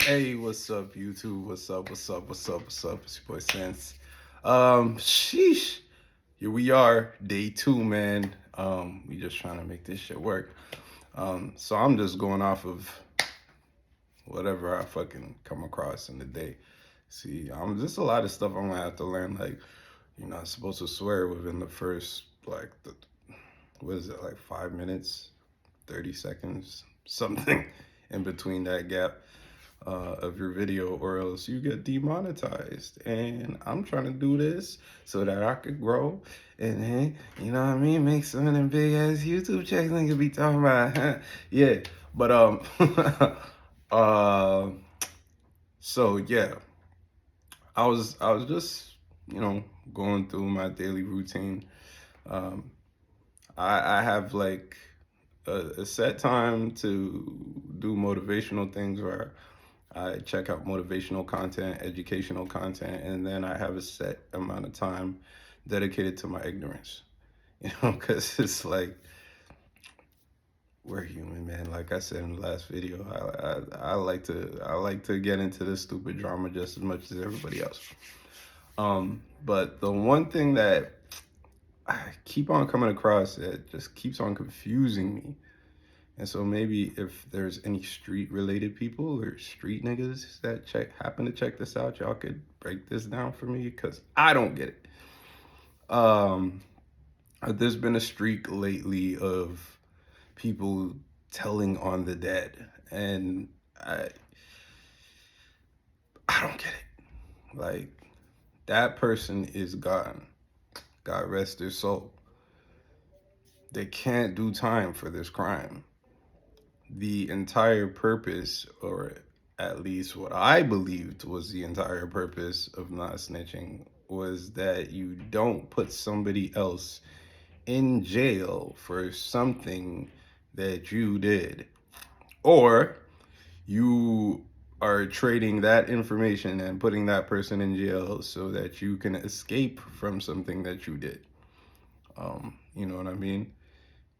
Hey, what's up, YouTube? What's up? What's up? What's up? What's up? It's your boy Sense. Sheesh. Here we are, day 2, man. We just trying to make this shit work. So I'm just going off of whatever I fucking come across in the day. See, just a lot of stuff I'm gonna have to learn. Like, you're not supposed to swear within the first what is it, like 5 minutes, 30 seconds, something in between that gap of your video, or else you get demonetized. And I'm trying to do this so that I could grow and then, you know what I mean, make some of them big ass YouTube checks niggas be talking about. Yeah, but uh, so yeah, I was just going through my daily routine. Um, I have like a set time to do motivational things where I check out motivational content, educational content, and then I have a set amount of time dedicated to my ignorance. Because it's like we're human, man. Like I said in the last video, I like to get into this stupid drama just as much as everybody else. But the one thing that I keep on coming across that just keeps on confusing me. And so maybe if there's any street related people or street niggas that happen to check this out, y'all could break this down for me because I don't get it. Um, there's been a streak lately of people telling on the dead, and I I don't get it. Like, that person is gone. God rest their soul. They can't do time for this crime. The entire purpose, or at least what I believed was the entire purpose of not snitching, was that you don't put somebody else in jail for something that you did. Or you are trading that information and putting that person in jail so that you can escape from something that you did. You know what I mean?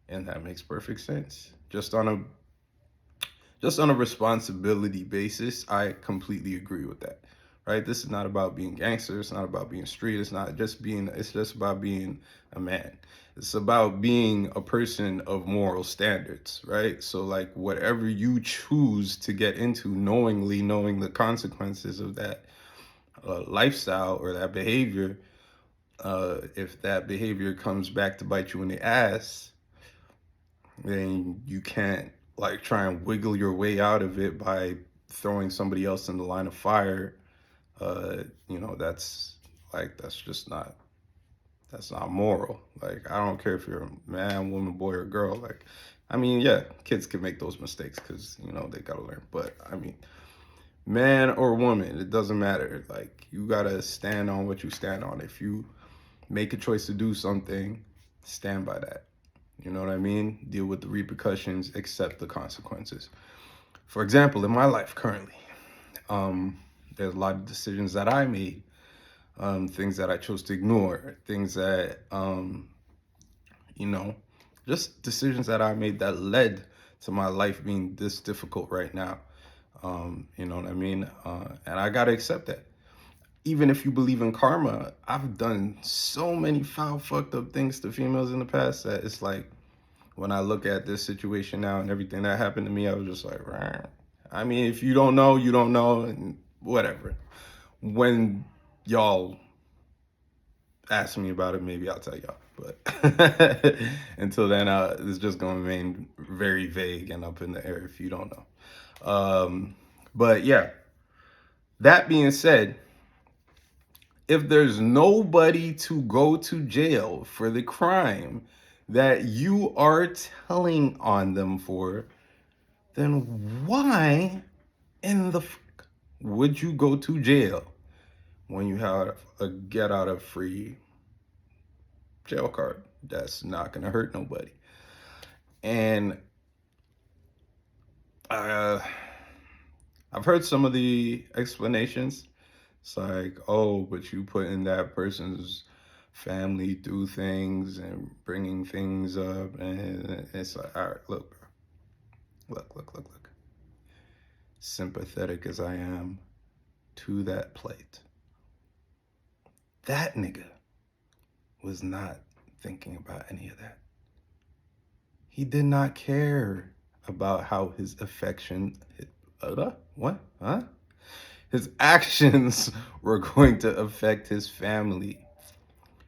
And that makes perfect sense. Just on a responsibility basis, I completely agree with that. Right? This is not about being gangster. It's not about being street. It's just about being a man. It's about being a person of moral standards, right? So, like, whatever you choose to get into, knowingly knowing the consequences of that lifestyle or that behavior, if that behavior comes back to bite you in the ass, then you can't like try and wiggle your way out of it by throwing somebody else in the line of fire. That's that's not moral. Like, I don't care if you're a man, woman, boy, or girl. Like, I mean, yeah, kids can make those mistakes because they gotta learn. But I mean, man or woman, it doesn't matter. Like, you gotta stand on what you stand on. If you make a choice to do something, stand by that. You know what I mean? Deal with the repercussions, accept the consequences. For example, in my life currently, um, there's a lot of decisions that I made, things that I chose to ignore, things that, you know, just decisions that I made that led to my life being this difficult right now. You know what I mean? And I got to accept that. Even if you believe in karma, I've done so many foul, fucked up things to females in the past that it's like, when I look at this situation now and everything that happened to me, I was just like, "Rah." I mean, if you don't know, you don't know, and whatever. When y'all ask me about it, maybe I'll tell y'all. But until then, it's just going to remain very vague and up in the air if you don't know. But yeah, that being said, if there's nobody to go to jail for the crime that you are telling on them for, then why in the would you go to jail when you have a get out of free jail card that's not going to hurt nobody? And uh, I've heard some of the explanations. It's like, oh, but you put in that person's family through things and bringing things up. And it's like, all right, look, bro. Look. sympathetic as I am to that plight, that nigga was not thinking about any of that. He did not care about how his affection, what? Huh? His actions were going to affect his family.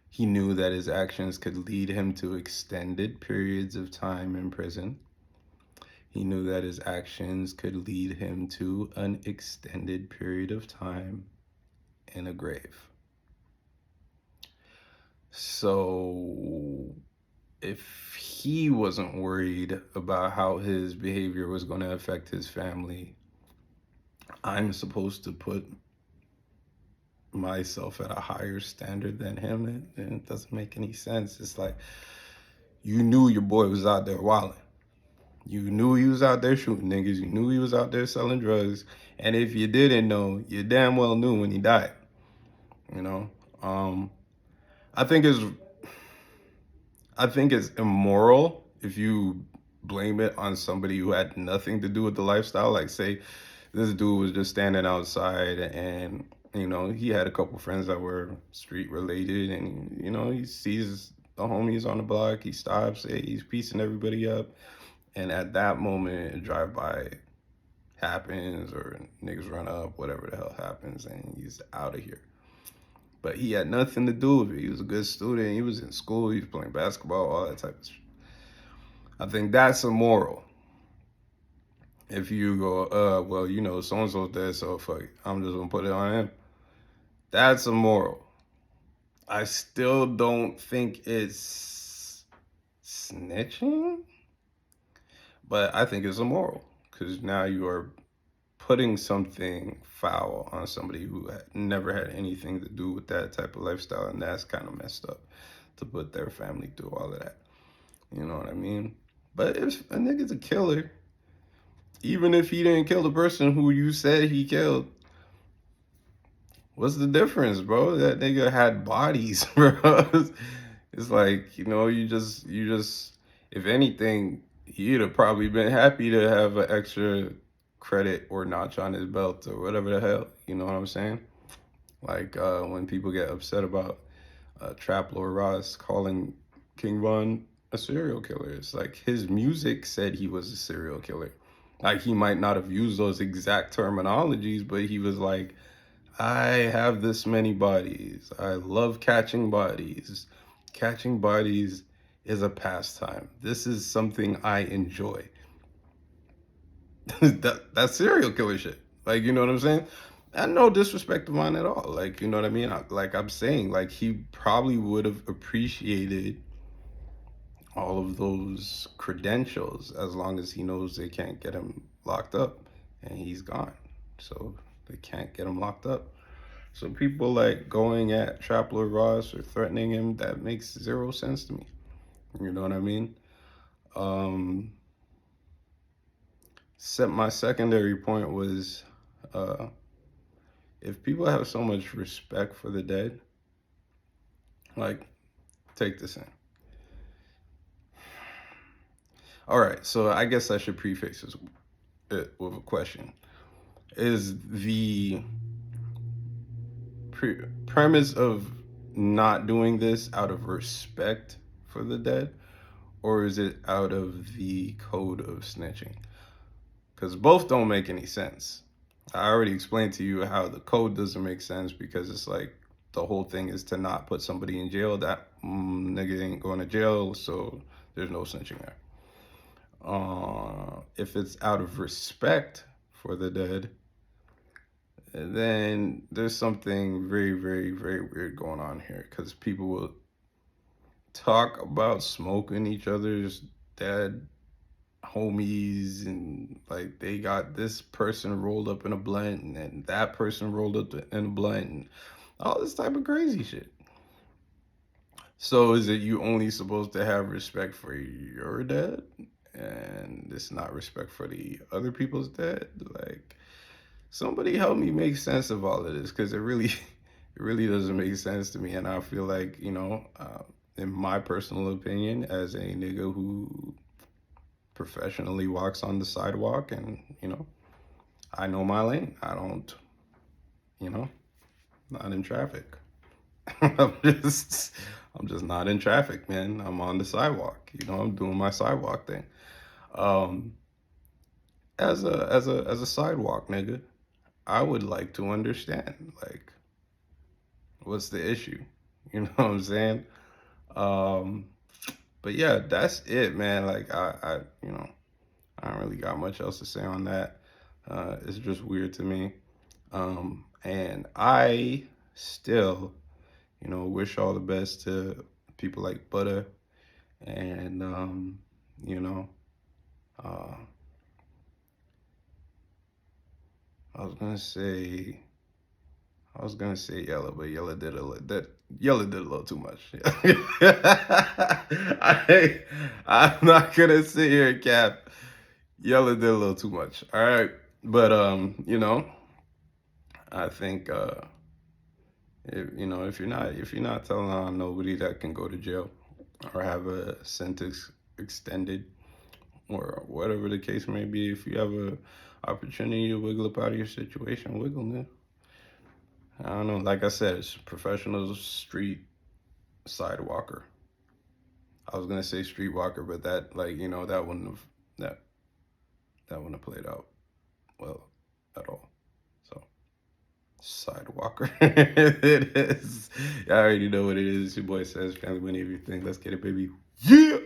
He knew that his actions could lead him to extended periods of time in prison. He knew that his actions could lead him to an extended period of time in a grave. So if he wasn't worried about how his behavior was going to affect his family, I'm supposed to put myself at a higher standard than him, and it doesn't make any sense. It's like, you knew your boy was out there wilding. You knew he was out there shooting niggas. You knew he was out there selling drugs. And if you didn't know, you damn well knew when he died. You know, I think it's I think it's immoral if you blame it on somebody who had nothing to do with the lifestyle. Like, say this dude was just standing outside and, he had a couple friends that were street related, and, he sees the homies on the block. He stops, he's piecing everybody up. And at that moment, a drive-by happens or niggas run up, whatever the hell happens, and he's out of here. But he had nothing to do with it. He was a good student. He was in school. He was playing basketball, all that type of shit. I think that's immoral. If you go, well, so-and-so's dead, so fuck it, I'm just going to put it on him. That's immoral. I still don't think it's snitching, but I think it's immoral because now you are putting something foul on somebody who had never had anything to do with that type of lifestyle, and that's kind of messed up to put their family through all of that. You know what I mean? But if a nigga's a killer, even if he didn't kill the person who you said he killed, what's the difference, bro? That nigga had bodies, bro. It's like, you just, if anything, he'd have probably been happy to have an extra credit or notch on his belt or whatever the hell. You know what I'm saying? Like when people get upset about Trap Lord Ross calling King Von a serial killer. It's like his music said he was a serial killer. Like, he might not have used those exact terminologies, but he was like, I have this many bodies. I love catching bodies. Catching bodies is a pastime. This is something I enjoy. That's serial killer shit. Like, you know what I'm saying? And no disrespect of mine at all. Like, you know what I mean? I'm saying, like, he probably would have appreciated all of those credentials as long as he knows they can't get him locked up and he's gone. So they can't get him locked up. So people like going at Trap Lord Ross or threatening him, that makes zero sense to me. You know what I mean? My secondary point was, if people have so much respect for the dead, like, take this in. All right, so I guess I should preface this with a question. Is the premise of not doing this out of respect for the dead, or is it out of the code of snitching? Because both don't make any sense. I already explained to you how the code doesn't make sense because it's like the whole thing is to not put somebody in jail. That nigga ain't going to jail, so there's no snitching there. If it's out of respect for the dead, then there's something very, very, very weird going on here, because people will talk about smoking each other's dead homies, and like they got this person rolled up in a blunt and that person rolled up in a blunt and all this type of crazy shit. So is it you only supposed to have respect for your dead and it's not respect for the other people's dead? Like, somebody help me make sense of all of this, because it really doesn't make sense to me. And I feel like, in my personal opinion, as a nigga who professionally walks on the sidewalk, and I know my lane. I don't, you know, not in traffic. I'm just I'm just not in traffic, man. I'm on the sidewalk. I'm doing my sidewalk thing. Um, as a sidewalk nigga, I would like to understand, like, what's the issue? You know what I'm saying? Um, but yeah, that's it, man. Like I don't really got much else to say on that. It's just weird to me. And I still, wish all the best to people like Butta and you know, uh, I was gonna say I was gonna say Yella, but Yella did a little too much. I'm not gonna sit here and cap. Yella did a little too much. All right, but I think if you're not telling on nobody that can go to jail or have a sentence extended or whatever the case may be, if you have a opportunity to wiggle up out of your situation, wiggle, man. I don't know. Like I said, it's professional street sidewalker. I was gonna say streetwalker, but that that that wouldn't have played out well at all. So sidewalker, it is. I already know what it is. Your boy says family money, everything. Let's get it, baby. Yeah.